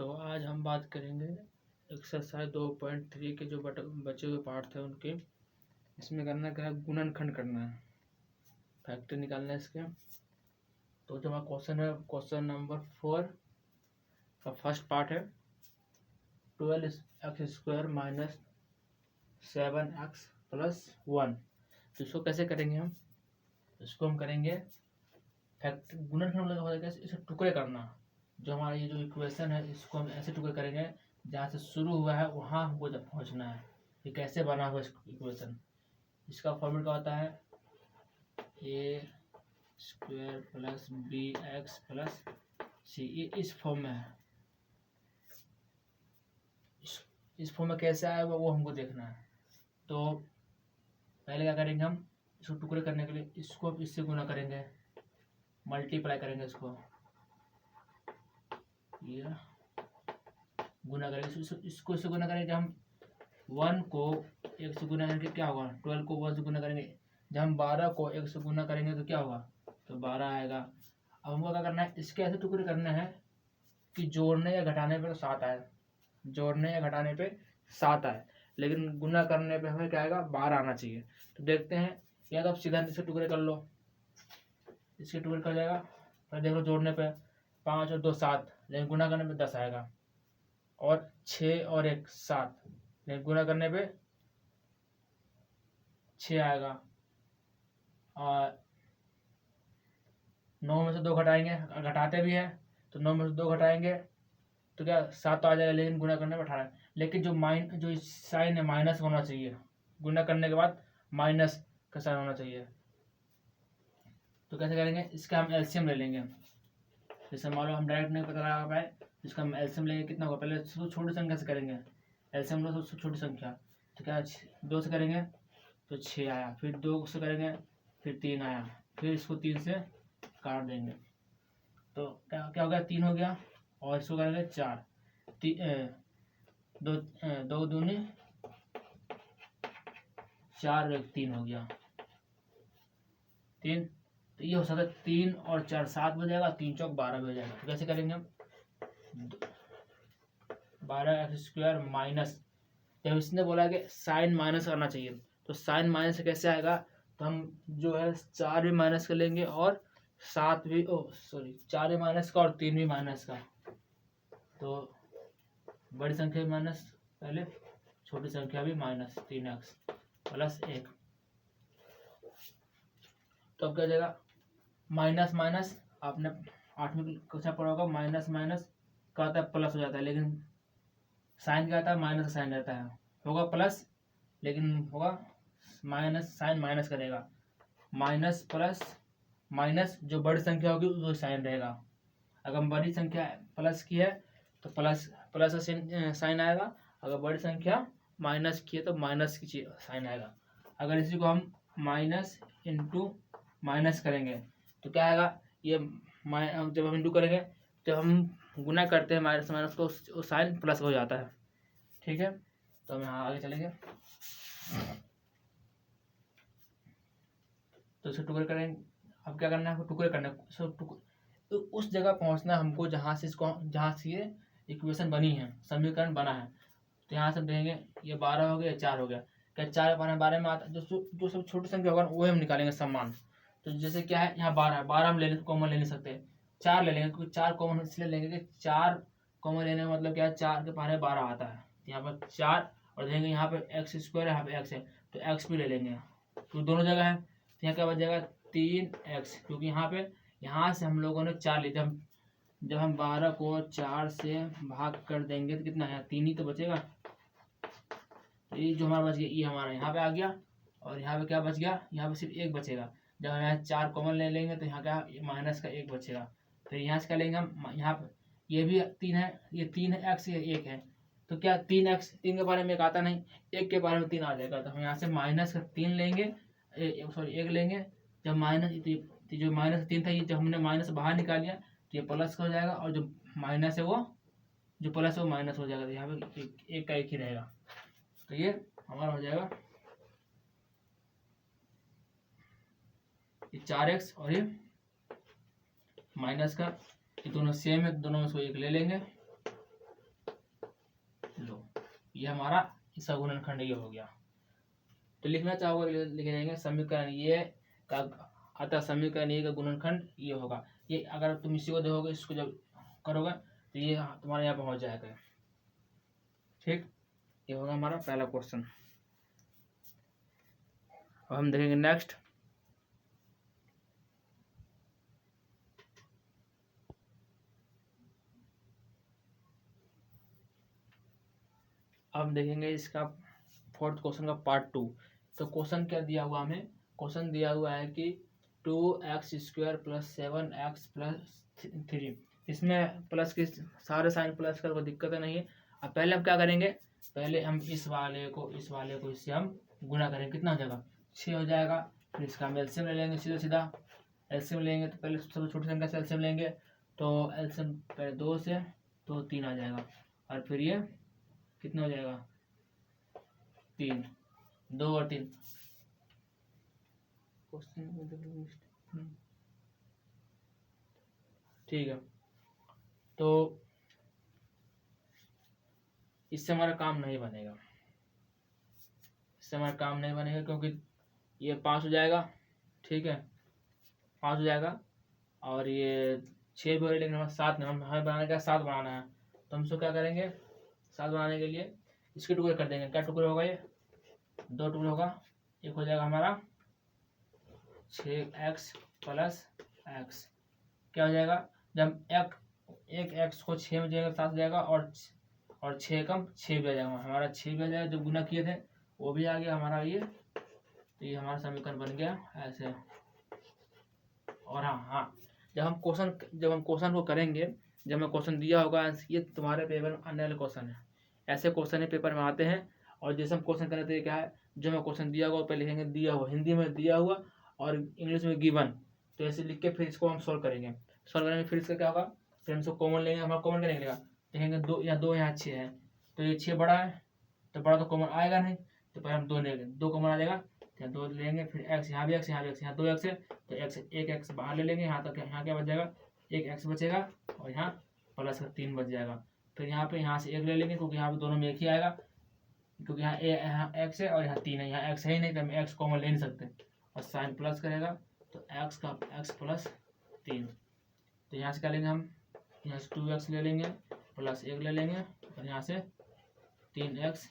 तो आज हम बात करेंगे एक्सरसाइज 2.3 के जो बचे हुए पार्ट थे उनके। इसमें करना क्या है, गुणनखंड करना है, फैक्टर निकालना है इसके। तो जो हमारा क्वेश्चन है, क्वेश्चन नंबर 4 का फर्स्ट पार्ट है 12x² माइनस 7x प्लस 1। तो इसको कैसे करेंगे हम? इसको हम करेंगे फैक्टर गुणनखंड हो जाएगा, इसे टुकड़े करना। जो हमारा ये जो इक्वेशन है इसको हम ऐसे टुकड़े करेंगे, जहाँ से शुरू हुआ है वहाँ हमको जब पहुँचना है। ये कैसे बना हुआ इक्वेशन, इसका फॉर्मूला क्या होता है, a² plus bx plus c। ये इस फॉर्म में है। इस फॉर्म में कैसे आएगा वो हमको देखना है। तो पहले क्या करेंगे, हम इसको टुकड़े करने के लिए इसको इससे गुना करेंगे, मल्टीप्लाई करेंगे इसको, ये गुना करेंगे इसको इससे गुना करेंगे। जब हम 1 को 1 से गुना करेंगे क्या होगा, 12 को 1 से गुना करेंगे। जब हम 12 को 1 से गुना करेंगे तो क्या होगा, तो 12 आएगा। अब हमको क्या करना है, इसके ऐसे टुकड़े करने हैं कि जोड़ने या घटाने पे तो 7 आए, जोड़ने या घटाने पे 7 आए, लेकिन गुना करने पे हमें क्या आएगा, 12 आना चाहिए। तो देखते हैं, या तो आप सीधा इसके टुकड़े कर लो, इसके टुकड़े कर जाएगा। फिर देखो जोड़ने पे 5 और 2 7, लेकिन गुना करने पे 10 आएगा। और 6 और 1 7, लेकिन गुना करने पे 6 आएगा। और 9 में से 2 घटाएंगे, घटाते भी हैं तो 9 में से 2 घटाएंगे तो क्या 7 आ जाएगा, लेकिन गुना करने पे 18। लेकिन जो साइन है माइनस होना चाहिए, गुना करने के बाद माइनस का साइन होना चाहिए। तो कैसे करेंगे, इसका हम एलसीएम ले लेंगे। जैसे मान लो हम डायरेक्ट नहीं पता लगा पाए, इसका हम एलसीएम लेंगे। कितना होगा, पहले छोटी संख्या से करेंगे एलसीएम लो, तो छोटी संख्या। तो क्या 2 से करेंगे तो 6 आया, फिर 2 से करेंगे फिर 3 आया, फिर इसको 3 से काट देंगे तो क्या क्या हो गया, 3 हो गया। और इसको करेंगे 4, 2 दूनी 4, 3 हो गया 3। तो ये हो सकता है 3 और 4 7 हो जाएगा, 3 चौक 12 हो जाएगा। तो कैसे करेंगे हम, 12x² माइनस, जब इसने बोला कि साइन माइनस करना चाहिए तो साइन माइनस से कैसे आएगा, तो हम जो है 4 भी माइनस कर लेंगे और 7 भी 4 भी माइनस का और 3 भी माइनस का। तो बड़ी संख्या भी माइनस पहले, छोटी संख्या भी माइनस, 3x प्लस 1। तो अब क्या हो जाएगा, माइनस माइनस, आपने 8वीं कक्षा पढ़ा होगा, माइनस माइनस का आता है प्लस हो जाता है, लेकिन साइन क्या आता है, माइनस का साइन रहता है। होगा प्लस, लेकिन होगा माइनस, साइन माइनस करेगा। माइनस प्लस माइनस, जो बड़ी संख्या होगी वो साइन रहेगा। अगर बड़ी संख्या प्लस की है तो प्लस प्लस का साइन आएगा, अगर बड़ी संख्या माइनस की है तो माइनस की साइन आएगा। अगर इसी को हम माइनस इंटू माइनस करेंगे तो क्या आएगा, ये जब हम इंटू करेंगे, जब हम गुना करते हैं माइनस माइनस तो साइन प्लस हो जाता है। ठीक है, तो हम यहाँ आगे चलेंगे। तो इसे टुकड़े करेंगे। अब क्या करना है, टुकड़े करना है, तो उस जगह पहुंचना है हमको जहाँ से ये इक्वेशन बनी है, समीकरण बना है। तो यहाँ से देखेंगे ये 12 हो गया, 4 हो गया। क्या 4 12 में आता है, जो सब छोटी संख्या होगा वो हम निकालेंगे समान। तो जैसे क्या है, यहाँ 12 है, 12 हम कॉमन ले नहीं सकते, 4 ले लेंगे, क्योंकि 4 कॉमन इसलिए लेंगे कि 4 कॉमन लेने का मतलब क्या है, 4 के पहले 12 आता है। यहाँ पर 4 और देखेंगे यहाँ पे x² है, यहाँ पे x है तो x भी ले लेंगे, तो दोनों जगह है। तो यहाँ क्या बच जाएगा 3x, क्योंकि यहाँ से हम लोगों ने 4 ली। जब हम 12 को 4 से भाग कर देंगे तो कितना है, 3 ही तो बचेगा। तो ये जो हमारा बच गया, ये हमारा यहाँ पे आ गया। और यहाँ पे क्या बच गया, यहाँ पे सिर्फ 1 बचेगा। जब हम यहाँ 4 कॉमन ले लेंगे तो यहाँ क्या, माइनस का 1 बचेगा। तो यहाँ से क्या लेंगे हम, यहाँ पे ये भी 3 है, ये 3 है, x ये 1 है, तो क्या 3x, 3 के बारे में 1 आता नहीं, 1 के बारे में 3 आ जाएगा। तो हम यहाँ से माइनस का 3 लेंगे, 1 लेंगे। जब माइनस, जो माइनस 3 था, ये जब हमने माइनस बाहर निकाल लिया तो ये प्लस का हो जाएगा, और जो माइनस है वो, जो प्लस है वो माइनस हो जाएगा। तो यहाँ पे 1 का 1 ही रहेगा। तो ये हमारा हो जाएगा ये 4x और ये माइनस का, ये दोनों सेम है, दोनों में से 1 ले लेंगे। ये हमारा इसका गुणनखंड ये हो गया। तो लिखना चाहोगे लिख देंगे समीकरण ये का, अतः समीकरण ये का गुणनखंड ये होगा। ये अगर तुम इसी को देखोगे, इसको जब करोगे तो ये तुम्हारे यहाँ पहुँच जाएगा। ठीक, ये होगा हमारा पहला क्वेश्चन। अब हम देखेंगे नेक्स्ट। अब हम देखेंगे इसका फोर्थ क्वेश्चन का पार्ट 2। तो क्वेश्चन क्या दिया हुआ हमें, क्वेश्चन दिया हुआ है कि 2x² + 7x + 3। इसमें प्लस की सारे साइन प्लस का कोई दिक्कत नहीं है। अब पहले हम क्या करेंगे, पहले हम इस वाले को इससे हम गुना करेंगे। कितना हो जाएगा, 6 हो जाएगा। फिर इसका हम एलसीएम ले लेंगे, सीधा सीधा एलसीएम लेंगे। तो पहले सबसे छोटी संख्या से एलसीएम लेंगे, तो एलसीएम पहले 2 से तो 3 आ जाएगा। और फिर ये कितना हो जाएगा, 3, 2 और 3। ठीक है, तो इससे हमारा काम नहीं बनेगा, क्योंकि ये 5 हो जाएगा। ठीक है, 5 हो जाएगा। और ये 6 भी हो रहा है, लेकिन हमें 7 नहीं, हमें बनाने का 7 बनाना है। तो हम इसको क्या करेंगे, 7 बनाने के लिए इसके टुकड़े कर देंगे। क्या टुकड़े होगा, ये 2 टुकड़े होगा। एक हो जाएगा हमारा 6x + x। क्या हो जाएगा, जब एक x को 6 में जाएगा 7 हो जाएगा, और 6 कम 6 भी आ जाएगा। हमारा 6 भी आ जाएगा, जो गुना किए थे वो भी आ गया हमारा ये। तो ये हमारा समीकरण बन गया ऐसे। और हाँ, जब हम क्वेश्चन को करेंगे, जब मैं क्वेश्चन दिया होगा, ये तुम्हारे पेपर में आने वाले क्वेश्चन है। ऐसे क्वेश्चन पेपर में आते हैं। और जैसे हम क्वेश्चन करते हैं क्या है, जो मैं क्वेश्चन दिया होगा पहले लिखेंगे दिया हुआ, हिंदी में दिया हुआ और इंग्लिश में गिवन। तो ऐसे लिख के फिर इसको हम सॉल्व करेंगे। फिर इसका क्या होगा, फिर हम इसको कॉमन लेंगे। हमारा कॉमन क्या निकलेगा, देखेंगे 2 यहाँ 6 है, तो ये 6 बड़ा है, तो बड़ा तो कॉमन आएगा नहीं। तो पहले हम 2 लेंगे, 2 कॉमन आ जाएगा, तो 2 लेंगे। फिर x यहाँ भी x, यहाँ भी x, यहाँ 2x है, तो एक x बाहर ले लेंगे। यहाँ तक यहाँ क्या बच जाएगा, एक x बचेगा, और यहाँ प्लस का 3 बच जाएगा। फिर यहाँ से 1 ले लेंगे, क्योंकि यहाँ पे दोनों में एक ही आएगा, क्योंकि यहाँ x है और यहाँ 3 है। यहाँ x है ही नहीं, तो हम x कॉमन ले नहीं सकते। और साइन प्लस करेगा, तो x + 3। तो यहाँ से क्या लेंगे हम, यहाँ से 2x ले लेंगे, प्लस 1 ले लेंगे, और यहाँ से 3x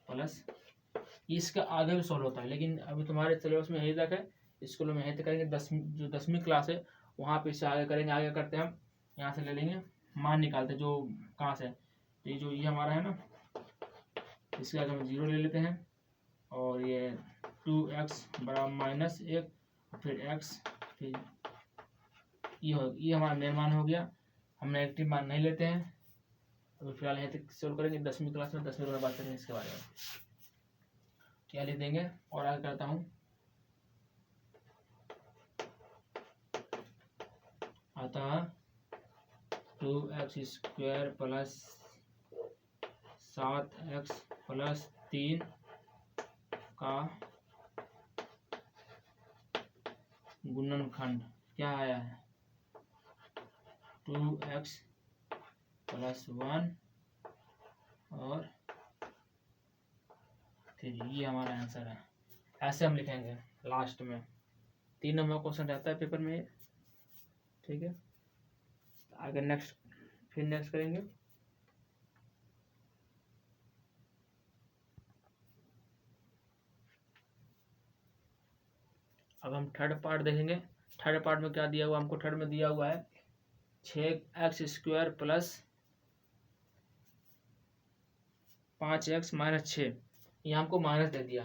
प्लस। इसका आगे भी सॉल्व होता है, लेकिन अभी तुम्हारे सिलेबस में यही तक है। स्कूल में यही तक करेंगे, 10वीं क्लास है वहाँ पे इससे आगे करेंगे। आगे करते हैं हम, यहाँ से ले लेंगे, मान निकालते जो कहाँ से, तो ये जो ये हमारा है ना, इसके आगे हम 0 ले लेते हैं। और ये 2x = -1, फिर x, फिर ये हमारा मेन मान हो गया। हम नेगेटिव मान नहीं लेते हैं। तो फिलहाल यहाँ तक सोल्व करेंगे। 10वीं क्लास में बात करेंगे इसके बारे में, क्या लिख देंगे। और आगे करता हूँ, अतः 2x² + 7x + 3 का गुणनखंड क्या आया है, 2x + 1 और 3। ये हमारा आंसर है। ऐसे हम लिखेंगे लास्ट में। 3 नंबर क्वेश्चन रहता है पेपर में। ठीक है, आगे नेक्स्ट करेंगे। अब हम थर्ड पार्ट देखेंगे। थर्ड पार्ट में क्या दिया हुआ हमको, थर्ड में दिया हुआ है 6x² + 5x - 6। ये हमको माइनस दे दिया।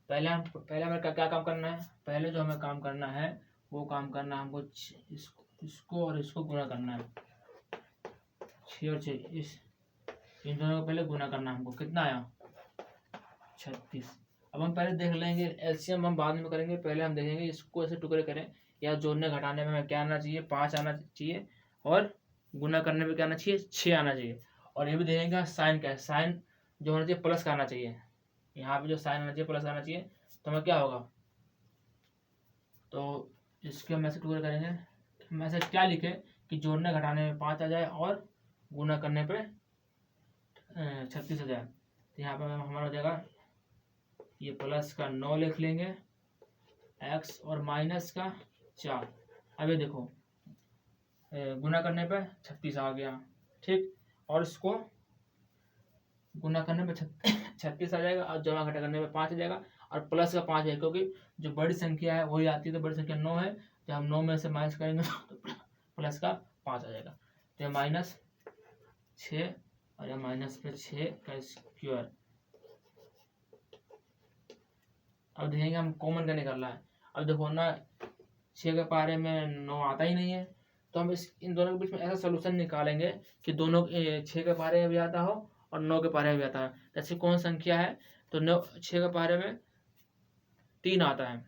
पहले हमें क्या काम करना है, पहले जो हमें काम करना है वो काम करना है हमको इसको और इसको गुणा करना है। 6 और 6 इन दोनों को पहले गुणा करना है हमको। कितना आया, 36। अब हम पहले देख लेंगे, एलसीएम हम बाद में करेंगे। पहले हम देखेंगे इसको ऐसे टुकड़े करें, या जोड़ने घटाने में हमें क्या आना चाहिए, 5 आना चाहिए, और गुना करने में क्या आना चाहिए, 6 आना चाहिए। और ये भी देखेंगे साइन क्या है, साइन जो होना चाहिए प्लस का आना चाहिए। यहाँ पे जो साइन आना चाहिए प्लस आना चाहिए। तो हमें क्या होगा, तो इसके हम ऐसे टुकड़े करेंगे। हम ऐसे क्या लिखे कि जोड़ने घटाने में 5 आ जाए और गुना करने पे 36 आ जाए। तो यहाँ पर हमारा हो जाएगा ये प्लस का 9 लिख लेंगे x और माइनस का 4। अब ये देखो गुना करने पे 36 आ गया, ठीक। और इसको गुना करने पे 36 आ जाएगा और जमा घटा करने पे 5 आ जाएगा और प्लस का 5 है, क्योंकि जो बड़ी संख्या है वही आती है। तो बड़ी संख्या 9 है, जब हम 9 में से माइनस करेंगे तो प्लस का 5 आ जाएगा। तो यह -6 और यह -6 का स्क्वायर। अब देखेंगे हम कॉमन का निकालना है। अब देखो ना 6 के पारे में 9 आता ही नहीं है, तो हम इन दोनों के बीच में ऐसा सोल्यूशन निकालेंगे कि दोनों 6 के पारे में भी आता हो और 9 के पारे में भी आता है। जैसे कौन संख्या है, तो 6 के पारे में 3 आता है,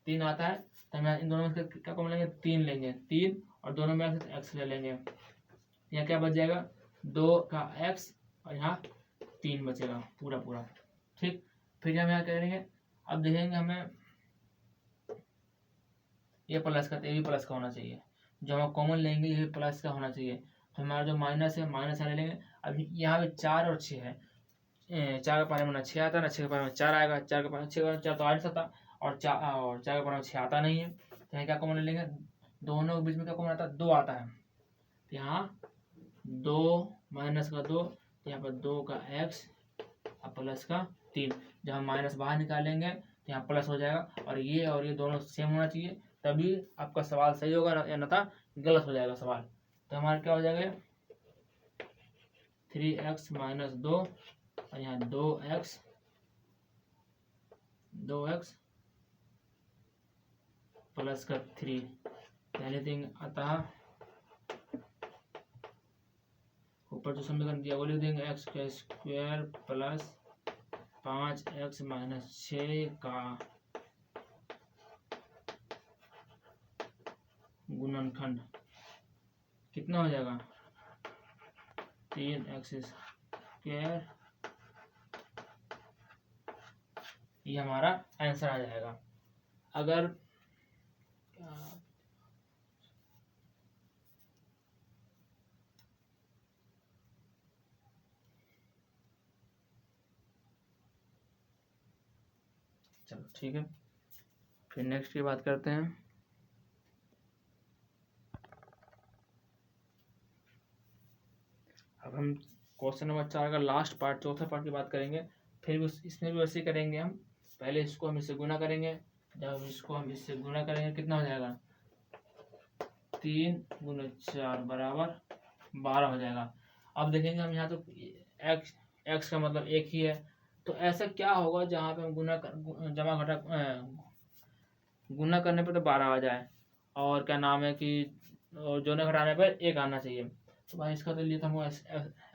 3 आता है, तो हम इन दोनों में क्या कॉमन लेंगे, 3 लेंगे, 3 और दोनों में x ले लेंगे। यहाँ क्या बच जाएगा, 2 का x और यहाँ 3 बचेगा पूरा, ठीक। फिर हम यहाँ करेंगे, अब देखेंगे हमें ये प्लस का, तो ये भी प्लस का होना चाहिए। जो हम कॉमन लेंगे ये प्लस का होना चाहिए। तो हमारा जो माइनस है माइनस ले लेंगे। अभी यहाँ पे 4 और 6 है, 4 के पारे में ना 6 आता है ना 6 के पारे में 4 आएगा। 4 के पारे में 6 4 तो आ नहीं सकता, और 4 के पारे में 6 आता नहीं है। तो यहाँ क्या कॉमन ले लेंगे, दोनों के बीच में क्या कॉमन आता है, 2 आता है। तो यहाँ 2 माइनस का 2, तो यहाँ पर 2 का x और प्लस का 3। जब हम माइनस बाहर निकालेंगे तो यहाँ प्लस हो जाएगा, और ये दोनों सेम होना चाहिए, तभी आपका सवाल सही होगा, अन्यथा गलत हो जाएगा सवाल। तो हमारा क्या हो जाएगा, 3x - 2 और यहाँ 2x प्लस का 3। एनीथिंग अतः ऊपर जो समीकरण दिया वो लिख देंगे, x का स्क्वायर प्लस 5x - 6 का गुणनखंड कितना हो जाएगा, 3x स्क्वायर। ये हमारा आंसर आ जाएगा। अगर चलो ठीक है, फिर नेक्स्ट की बात करते हैं। अब हम क्वेश्चन नंबर 4 का लास्ट पार्ट, चौथा पार्ट की बात करेंगे। फिर इसमें भी वैसे करेंगे हम, पहले इसको हम इससे गुना करेंगे। जब इसको हम इससे गुना करेंगे कितना हो जाएगा, 3 × 4 बराबर 12 हो जाएगा। अब देखेंगे हम यहाँ तो x का मतलब एक ही है, तो ऐसा क्या होगा जहाँ पे हम गुना करने पे तो 12 आ जाए, और क्या नाम है कि जोड़ने घटाने पर 1 आना चाहिए। तो भाई इसका तो लिए तो हमको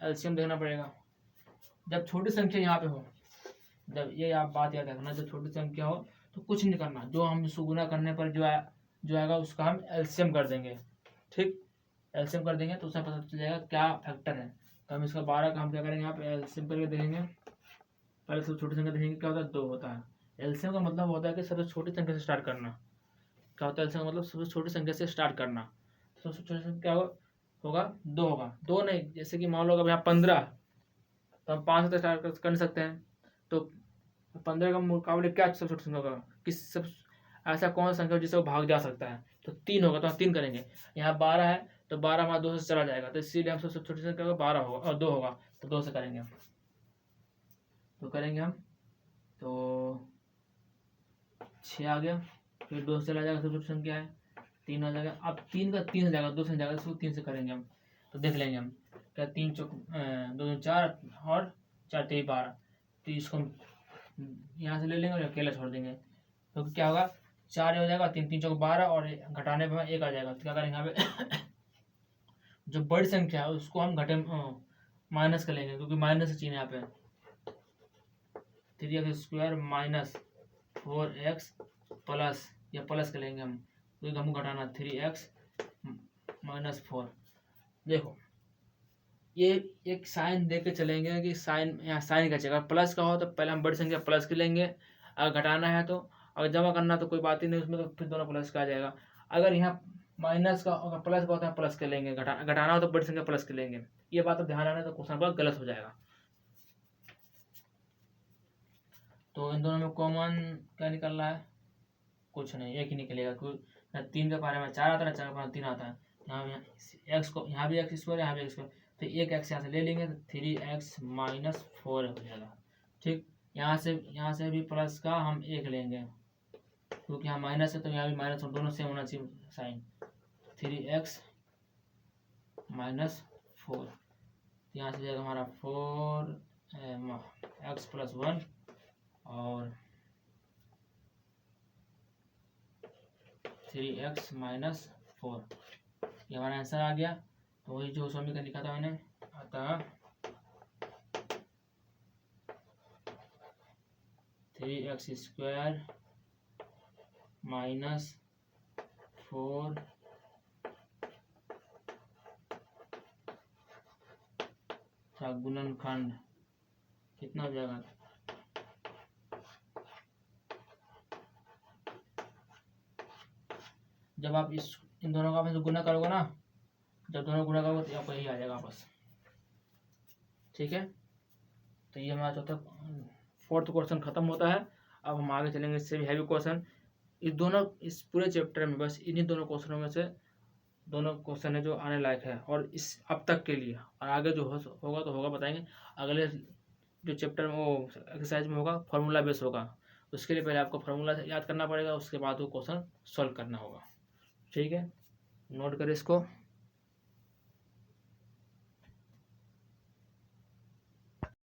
एलसीएम देखना पड़ेगा। जब छोटी संख्या यहाँ पे हो, जब ये आप बात याद रखना, जब छोटी संख्या हो तो कुछ नहीं करना, जो हम इसको गुना करने पर जो आएगा उसका हम एलसीएम कर देंगे, ठीक। एलसीएम कर देंगे तो उसमें पता चल जाएगा क्या फैक्टर है। तो हम इसका 12 का हम क्या करेंगे, यहाँ पे एलसीएम करके देखेंगे। पहले सबसे छोटी संख्या देखेंगे, क्या होता है, 2 होता है। एलसीएम का मतलब होता है कि सबसे छोटी संख्या से स्टार्ट करना। क्या होता है एलसीएम का मतलब, सबसे छोटी संख्या से स्टार्ट करना। तो सबसे छोटी संख्या क्या होगा, 2 होगा। 2 नहीं, जैसे कि मान लो अगर यहाँ 15, तो हम 5 से स्टार्ट कर नहीं सकते हैं। तो 15 का मुकाबले क्या सबसे छोटी संख्या होगा, किस सब ऐसा कौन सा संख्या जिससे वो भाग जा सकता है, तो 3 होगा। तो हम 3 करेंगे। यहाँ 12 है, तो 12 हमारा 2 से चला जाएगा, तो इसीलिए हम सबसे छोटी संख्या 12 होगा और 2 होगा, तो 2 से करेंगे हम। तो करेंगे हम, तो 6 आ गया, फिर 2 से चला जाएगा, सबसे छोटी संख्या है 3 हो जाएगा। अब 3 का 3 हो जाएगा, 2 से जाएगा, इसको 3 से करेंगे हम। तो देख लेंगे हम, क्या 3 चौक 2 4 और 4 3 12। तो इसको यहाँ से ले लेंगे और अकेला छोड़ देंगे, तो क्या होगा, 4 हो जाएगा, 3 3 चौक 12 और घटाने पर 1 आ जाएगा। तो क्या करेंगे यहाँ पे जो बड़ी संख्या है उसको हम माइनस कर लेंगे, क्योंकि माइनस चिन्ह यहाँ पे 3x² - 4x प्लस, या प्लस कर लेंगे हम, क्योंकि हमको घटाना 3x - 4। देखो ये एक साइन दे के चलेंगे कि साइन, यहाँ साइन का चाहिए। अगर प्लस का हो तो पहले हम बड़ी संख्या प्लस कर लेंगे, अगर घटाना है तो, अगर जमा करना तो कोई बात ही नहीं उसमें, तो फिर दोनों प्लस का आ जाएगा। अगर यहाँ माइनस का, अगर प्लस का होता है प्लस कर लेंगे, घटाना हो तो बड़ी संख्या प्लस कर लेंगे। ये बात अब ध्यान रखना, तो क्वेश्चन पर गलत हो जाएगा। तो इन दोनों में कॉमन क्या निकल रहा है? कुछ नहीं, एक ही निकलेगा, क्योंकि 3 के बारे में 4 आता है, 4 के बारे में 3 आता है। यहाँ एक्स को यहाँ भी एक्स स्क्वायर, यहाँ भी एक्स स्क्वायर, तो एक एक्स यहाँ से ले लेंगे तो 3x-4 हो जाएगा। ठीक, यहाँ से भी प्लस का हम एक लेंगे, क्योंकि यहाँ माइनस है तो यहाँ भी माइनस, दोनों सेम होना चाहिए साइन। 3x-4, यहाँ से जाएगा हमारा 4x+1 और 3x-4, ये हमारा आंसर आ गया। तो वही जो समीकरण लिखा था मैंने, अतः 3x² - 4 का गुणनखंड कितना हो जाएगा? जब आप इन दोनों का आपस में गुणा करोगे ना, जब दोनों गुणा करोगे तो आपको यही आ जाएगा आपस। ठीक है, तो ये हमारा चौथा 4th क्वेश्चन खत्म होता है। अब हम आगे चलेंगे इससे भी हैवी क्वेश्चन। इस पूरे चैप्टर में बस इन्हीं दोनों क्वेश्चनों में से दोनों क्वेश्चन है जो आने लायक है, और इस अब तक के लिए, और आगे जो होगा तो होगा बताएंगे। अगले जो चैप्टर में वो एक्सरसाइज में होगा फार्मूला बेस होगा, उसके लिए पहले आपको फार्मूला याद करना पड़ेगा, उसके बाद वो क्वेश्चन सॉल्व करना होगा। ठीक है, नोट करें इसको।